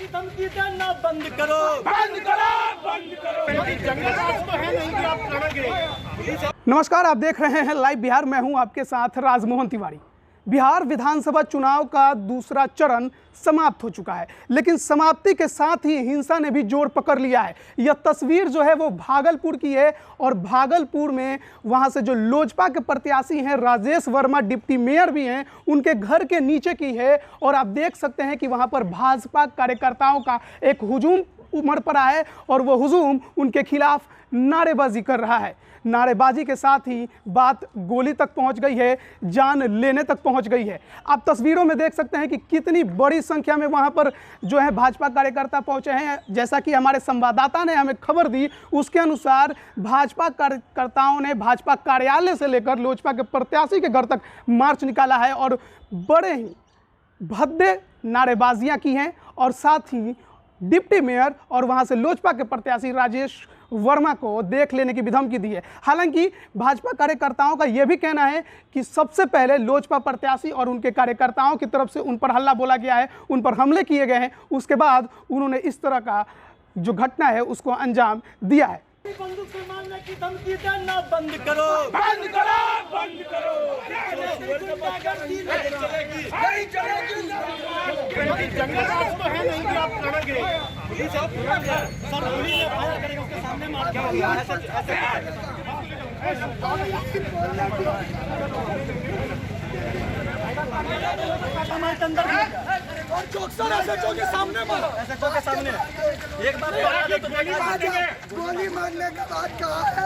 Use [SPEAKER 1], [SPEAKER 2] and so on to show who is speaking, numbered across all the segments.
[SPEAKER 1] की धमकी देना बंद करो, बंद करो, बंद करो। जंगल राज तो है नहीं कि आप लड़ोगे।
[SPEAKER 2] नमस्कार, आप देख रहे हैं लाइव बिहार। मैं हूं आपके साथ राजमोहन तिवारी। बिहार विधानसभा चुनाव का दूसरा चरण समाप्त हो चुका है, लेकिन समाप्ति के साथ ही हिंसा ने भी जोर पकड़ लिया है। यह तस्वीर जो है वो भागलपुर की है और भागलपुर में वहां से जो लोजपा के प्रत्याशी हैं राजेश वर्मा, डिप्टी मेयर भी हैं, उनके घर के नीचे की है। और आप देख सकते हैं कि वहां पर भाजपा कार्यकर्ताओं का एक हुजूम उमड़ पड़ा है और वह हुजूम उनके खिलाफ नारेबाजी कर रहा है। नारेबाजी के साथ ही बात गोली तक पहुंच गई है, जान लेने तक पहुंच गई है। आप तस्वीरों में देख सकते हैं कि कितनी बड़ी संख्या में वहां पर जो है भाजपा कार्यकर्ता पहुंचे हैं। जैसा कि हमारे संवाददाता ने हमें खबर दी, उसके अनुसार भाजपा कार्यकर्ताओं ने भाजपा कार्यालय से लेकर लोजपा के प्रत्याशी के घर तक मार्च निकाला है और बड़े ही भद्दे नारेबाजियां की हैं और साथ ही डिप्टी मेयर और वहां से लोजपा के प्रत्याशी राजेश वर्मा को देख लेने की भी धमकी दी है। हालांकि भाजपा कार्यकर्ताओं का यह भी कहना है कि सबसे पहले लोजपा प्रत्याशी और उनके कार्यकर्ताओं की तरफ से उन पर हल्ला बोला गया है, उन पर हमले किए गए हैं, उसके बाद उन्होंने इस तरह का जो घटना है उसको अंजाम दिया है।
[SPEAKER 1] बंदूक से मारने की धमकी देना बंद करो, बंद करो, बंद करो। नहीं चलेगी। जंगल राज तो है नहीं कि आप लड़ोगे। सर गोली में फायर करेगा, उसके सामने मार एक बार
[SPEAKER 3] गोली मारने का बात कहा है।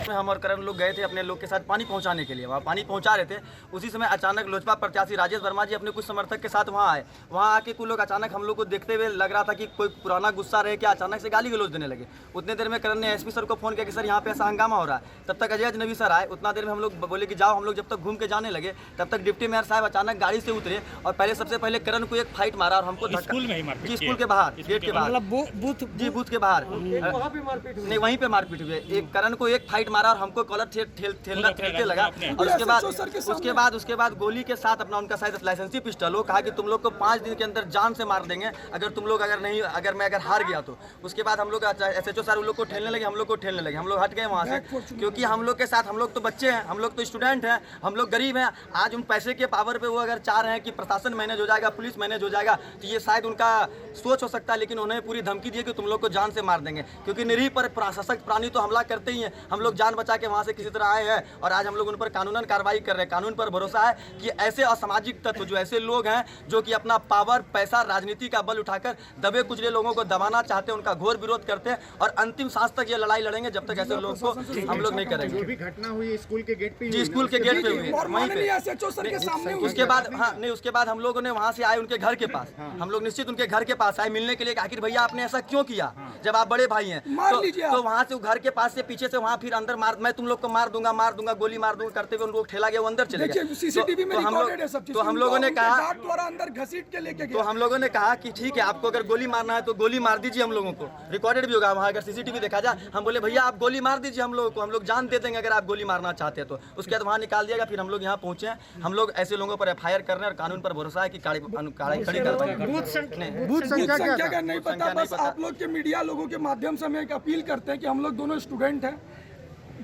[SPEAKER 4] हम और करण लोग गए थे अपने लोग के साथ पानी पहुंचाने के लिए, वहाँ पानी पहुंचा रहे थे। उसी समय अचानक लोजपा प्रत्याशी राजेश वर्मा जी अपने कुछ समर्थक के साथ वहाँ आए। वहाँ आके कुछ लोग अचानक हम लोग को देखते हुए लग रहा था कि कोई पुराना गुस्सा रहे, क्या अचानक से गाली गलौज देने लगे। उतने देर में करण ने एसपी सर को फोन किया कि सर यहाँ पे ऐसा हंगामा हो रहा है। तब तक अजय अजनबी सर आए। उतना देर में हम लोग बोले कि जाओ। हम लोग जब तक घूम के जाने लगे तब तक डिप्टी मेयर साहब अचानक गाड़ी से उतरे और सबसे पहले करण को एक फाइट मारा और हमको
[SPEAKER 1] स्कूल में ही मारपीट
[SPEAKER 4] जी, स्कूल के बाहर, गेट के बाहर, बूथ के बाहर नहीं, वहीं पे मारपीट हुई। एक करण को एक फाइट मारा और हमको कॉलर ठेलते लगा। और उसके बाद गोली के साथ अपना उनका शायद लाइसेंसी पिस्टल हो, कहा कि तुम लोग को 5 दिन के अंदर जान से मार देंगे अगर तुम लोग अगर हार गया तो। उसके बाद हम लोग SHO सर उन लोग को ठेलने लगे, हम लोग को ठेलने लगे। हम लोग हट गए वहाँ से, क्योंकि हम लोग के साथ, हम लोग तो बच्चे हैं, हम लोग तो स्टूडेंट हैं, हम लोग गरीब हैं। आज उन पैसे के पावर पे वो अगर चाह रहे हैं कि प्रशासन मैनेज हो जाएगा, पुलिस मैनेज हो जाएगा, तो ये शायद उनका सोच हो सकता है। लेकिन उन्हें पूरी धमकी दी है कि तुम लोग को जान से मार देंगे, क्योंकि निरीह पर सशक्त प्राणी तो हमला करते ही हैं। हम लोग जान बचा के वहाँ से किसी तरह आए हैं और आज हम लोग उन पर कानूनन कार्रवाई कर रहे हैं। कानून पर भरोसा है कि ऐसे असामाजिक तत्व, जो ऐसे लोग हैं जो कि अपना पावर, पैसा, राजनीति का बल उठाकर दबे कुचले लोगों को दबाना चाहते हैं, उनका घोर विरोध करते हैं और अंतिम सांस तक ये लड़ाई लड़ेंगे जब तक ऐसे लोग को हम लोग नहीं करेंगे।
[SPEAKER 3] जो भी घटना हुई स्कूल के गेट पे,
[SPEAKER 4] जी, स्कूल के गेट पे हुई, वहीं पे। उसके बाद उसके बाद हम लोगों ने वहाँ से आए उनके घर के पास। हम लोग निश्चित उनके घर के पास आए मिलने के लिए। आखिर भैया आपने ऐसा क्यों किया जब आप बड़े भाई हैं? तो वहाँ से घर के पास से पीछे से वहाँ फिर अंदर मैं तुम लोग को मार दूंगा, गोली मार दूंगा करते हुए उनको ठेला गया, वो अंदर चले गए। तो हम लोगों ने कहा
[SPEAKER 3] अंदर घसीट के लेके
[SPEAKER 4] तो हम लोगों ने कहा कि ठीक है, आपको अगर गोली मारना है तो गोली मार दीजिए। हम लोगों को रिकॉर्डेड भी होगा वहाँ, अगर CCTV देखा जाए। हम बोले भैया आप गोली मार दीजिए हम लोगों को, हम लोग जान दे देंगे अगर आप गोली मारना चाहते हैं तो। उसके बाद वहाँ निकाल दिया। फिर हम लोग यहाँ पहुँचे हैं। हम लोग ऐसे लोगों पर FIR कर रहे हैं और कानून पर भरोसा है कि कार्रवाई खड़ी करवाएंगे।
[SPEAKER 3] बूथ संख्या का नहीं पता, बस आप लोग के मीडिया लोगों के माध्यम से हम एक अपील करते हैं कि हम लोग दोनों स्टूडेंट हैं,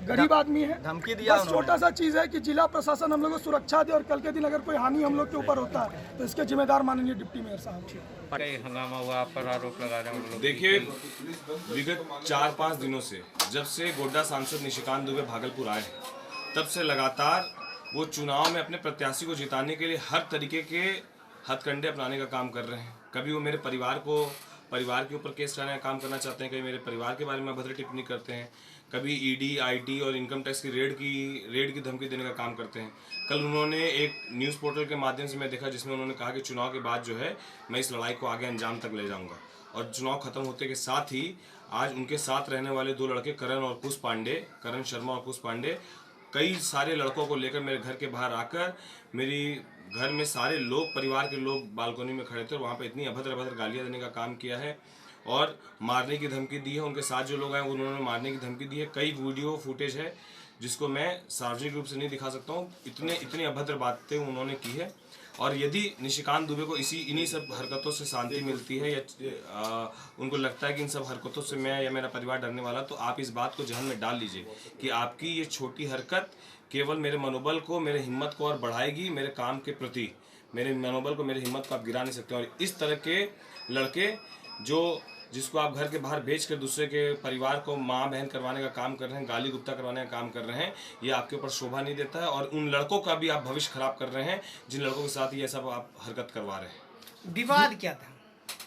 [SPEAKER 3] गरीब आदमी है।
[SPEAKER 4] धमकी दिया,
[SPEAKER 3] बस छोटा सा चीज है कि जिला प्रशासन हम लोग को सुरक्षा दे और कल के दिन अगर कोई हानि हम लोग के ऊपर होता है तो इसके जिम्मेदार माननीय डिप्टी मेयर साहब।
[SPEAKER 5] हंगामा हुआ, आप पर आरोप लगा रहे हैं।
[SPEAKER 6] देखिए, विगत 4-5 दिनों से जब से गोड्डा सांसद निशिकांत दुबे भागलपुर आए तब से लगातार वो चुनाव में अपने प्रत्याशी को जिताने के लिए हर तरीके के हथकंडे अपनाने का काम कर रहे हैं। कभी वो मेरे परिवार के ऊपर केस कराने का काम करना चाहते हैं, कभी मेरे परिवार के बारे में अभद्र टिप्पणी करते हैं, कभी ED, IT और इनकम टैक्स की रेड की धमकी देने का काम करते हैं। कल उन्होंने एक न्यूज़ पोर्टल के माध्यम से मैं देखा जिसमें उन्होंने कहा कि चुनाव के बाद जो है मैं इस लड़ाई को आगे अंजाम तक ले जाऊंगा। और चुनाव खत्म होते के साथ ही आज उनके साथ रहने वाले 2 लड़के करण शर्मा और कुश पांडे कई सारे लड़कों को लेकर मेरे घर के बाहर आकर मेरी घर में सारे लोग, परिवार के लोग बालकनी में खड़े थे और वहाँ पे इतनी अभद्र गालियाँ देने का काम किया है और मारने की धमकी दी है। उनके साथ जो लोग हैं उन्होंने मारने की धमकी दी है। कई वीडियो फुटेज है जिसको मैं सार्वजनिक रूप से नहीं दिखा सकता हूँ। इतनी अभद्र बातें उन्होंने की है। और यदि निशिकांत दुबे को इन्हीं सब हरकतों से शांति मिलती है या उनको लगता है कि इन सब हरकतों से मैं या मेरा परिवार डरने वाला, तो आप इस बात को जहन में डाल लीजिए कि आपकी ये छोटी हरकत केवल मेरे मनोबल को, मेरे हिम्मत को और बढ़ाएगी। मेरे काम के प्रति मेरे मनोबल को, मेरे हिम्मत को आप गिरा नहीं सकते। और इस तरह के लड़के जिसको आप घर के बाहर भेज कर दूसरे के परिवार को माँ बहन करवाने का काम कर रहे हैं, गाली गुप्ता करवाने का काम कर रहे हैं, ये आपके ऊपर शोभा नहीं देता है। और उन लड़कों का भी आप भविष्य खराब कर रहे हैं जिन लड़कों के साथ ये सब आप हरकत करवा रहे हैं।
[SPEAKER 7] विवाद क्या था?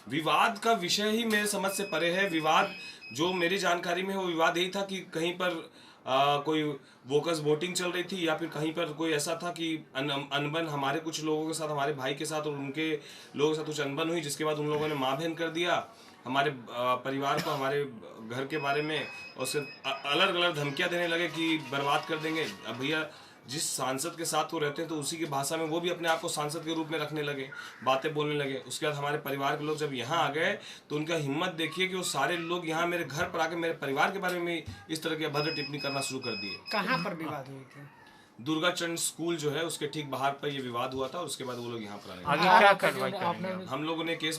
[SPEAKER 6] विवाद का विषय ही मेरे समझ से परे है। विवाद जो मेरी जानकारी में है वो विवाद यही था कि कहीं पर कोई बोकस वोटिंग चल रही थी या फिर कहीं पर कोई ऐसा था कि अनबन हमारे कुछ लोगों के साथ, हमारे भाई के साथ और उनके लोगों के साथ कुछ अनबन हुई, जिसके बाद उन लोगों ने माँ बहन कर दिया हमारे परिवार को, हमारे घर के बारे में, और उससे अलग अलग धमकियाँ देने लगे कि बर्बाद कर देंगे। अब भैया जिस सांसद के साथ वो रहते हैं तो उसी की भाषा में वो भी अपने आप को सांसद के रूप में रखने लगे, बातें बोलने लगे। उसके बाद हमारे परिवार के लोग जब यहाँ आ गए तो उनका हिम्मत देखिए कि वो सारे लोग यहाँ मेरे घर पर आके मेरे परिवार के बारे में इस तरह की अभद्र टिप्पणी करना शुरू कर दिए।
[SPEAKER 7] कहाँ पर विवाद हुई थी?
[SPEAKER 6] दुर्गा चंद स्कूल जो है उसके ठीक बाहर पर ये विवाद हुआ था और उसके बाद वो लोग यहाँ पर आए।
[SPEAKER 5] आगे क्या कार्रवाई करेंगे?
[SPEAKER 6] हम लोगों ने केस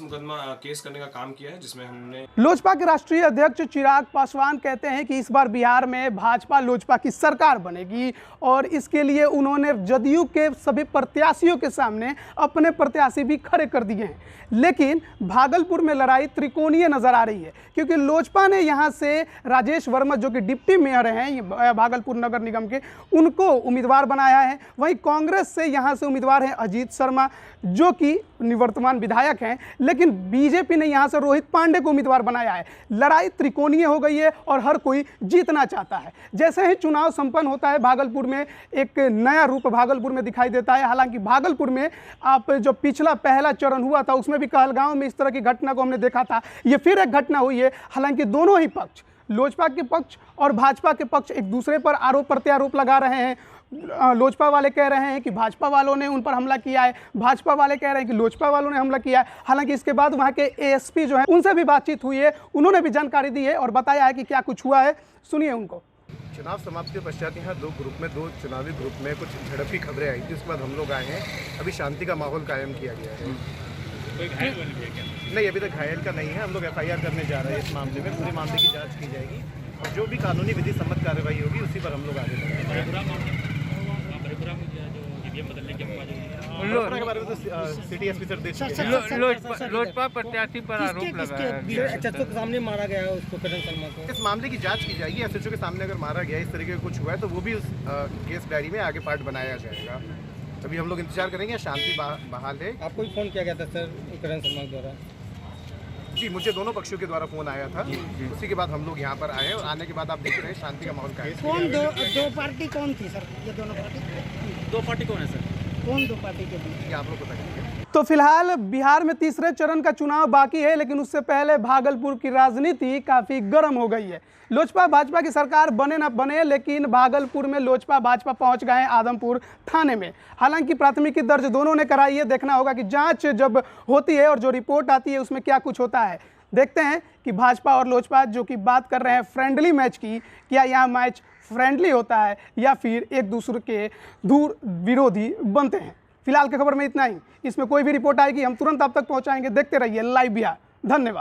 [SPEAKER 6] करने का काम किया है, जिसमें हमने
[SPEAKER 2] लोजपा के राष्ट्रीय अध्यक्ष चिराग पासवान कहते हैं कि इस बार बिहार में भाजपा लोजपा की सरकार बनेगी और इसके लिए उन्होंने जदयू के सभी प्रत्याशियों के सामने अपने प्रत्याशी भी खड़े कर दिए हैं। लेकिन भागलपुर में लड़ाई त्रिकोणीय नजर आ रही है, क्योंकि लोजपा ने यहाँ से राजेश वर्मा जो कि डिप्टी मेयर हैं भागलपुर नगर निगम के, उनको उम्मीदवार बनाया है। वहीं कांग्रेस से यहाँ से उम्मीदवार हैं अजीत शर्मा जो कि निवर्तमान विधायक हैं, लेकिन बीजेपी ने यहाँ से रोहित पांडे को उम्मीदवार बनाया है। लड़ाई त्रिकोणीय हो गई है और हर कोई जीतना चाहता है। जैसे ही चुनाव संपन्न होता है भागलपुर में एक नया रूप भागलपुर में दिखाई देता है। हालांकि भागलपुर में आप जो पिछला पहला चरण हुआ था उसमें भी कहलगांव में इस तरह की घटना को हमने देखा था, ये फिर एक घटना हुई है। हालांकि दोनों ही पक्ष, लोजपा के पक्ष और भाजपा के पक्ष, एक दूसरे पर आरोप प्रत्यारोप लगा रहे हैं। लोजपा वाले कह रहे हैं कि भाजपा वालों ने उन पर हमला किया है, भाजपा वाले कह रहे हैं कि लोजपा वालों ने हमला किया है। हालांकि इसके बाद वहां के एएसपी जो है उनसे भी बातचीत हुई है, उन्होंने भी जानकारी दी है और बताया है कि क्या कुछ हुआ है। सुनिए उनको।
[SPEAKER 1] चुनाव समाप्ति के पश्चात यहाँ दो चुनावी ग्रुप में कुछ झड़प की खबरें आई थी, उसके बाद हम लोग आए हैं। अभी शांति का माहौल कायम किया गया है।
[SPEAKER 5] कोई घायल बन गया क्या?
[SPEAKER 1] नहीं, अभी तक घायल का नहीं है। हम लोग FIR करने जा रहे हैं इस मामले में। पूरे मामले की जांच की जाएगी और जो भी कानूनी विधि सम्मत कार्रवाई होगी उसी पर हम लोग आगे बढ़ेंगे। के बारे में तो सिटी एसपी सर देख चुके हैं।
[SPEAKER 5] लोजपा प्रत्याशी पर आरोप लगाया गया।
[SPEAKER 7] के सामने मारा गया है उसको, करण शर्मा को।
[SPEAKER 1] इस मामले की जांच की जाएगी। SHO के सामने अगर मारा गया, इस तरीके का कुछ हुआ है तो वो भी उस केस डायरी में आगे पार्ट बनाया जाएगा। अभी हम लोग इंतजार करेंगे। शांति बहाल है।
[SPEAKER 7] आपको भी फोन किया गया था सर करण शर्मा द्वारा?
[SPEAKER 1] जी, मुझे दोनों पक्षों के द्वारा फोन आया था। उसी के बाद हम लोग यहाँ पर आए और आने के बाद आप देख रहे हैं शांति का माहौल का है।
[SPEAKER 7] कौन दो पार्टी कौन थी सर? ये दोनों पार्टी कौन है सर? कौन दो पार्टी के बीच?
[SPEAKER 1] आप लोग बताइए।
[SPEAKER 2] तो फिलहाल बिहार में तीसरे चरण का चुनाव बाकी है, लेकिन उससे पहले भागलपुर की राजनीति काफ़ी गर्म हो गई है। लोजपा भाजपा की सरकार बने ना बने, लेकिन भागलपुर में लोजपा भाजपा पहुंच गए हैं आदमपुर थाने में। हालांकि प्राथमिकी दर्ज दोनों ने कराई है। देखना होगा कि जांच जब होती है और जो रिपोर्ट आती है उसमें क्या कुछ होता है। देखते हैं कि भाजपा और लोजपा जो कि बात कर रहे हैं फ्रेंडली मैच की, क्या यह मैच फ्रेंडली होता है या फिर एक दूसरे के दूर विरोधी बनते हैं। फिलहाल की खबर में इतना ही। इसमें कोई भी रिपोर्ट आएगी हम तुरंत आप तक पहुंचाएंगे। देखते रहिए लाइव बिहार। धन्यवाद।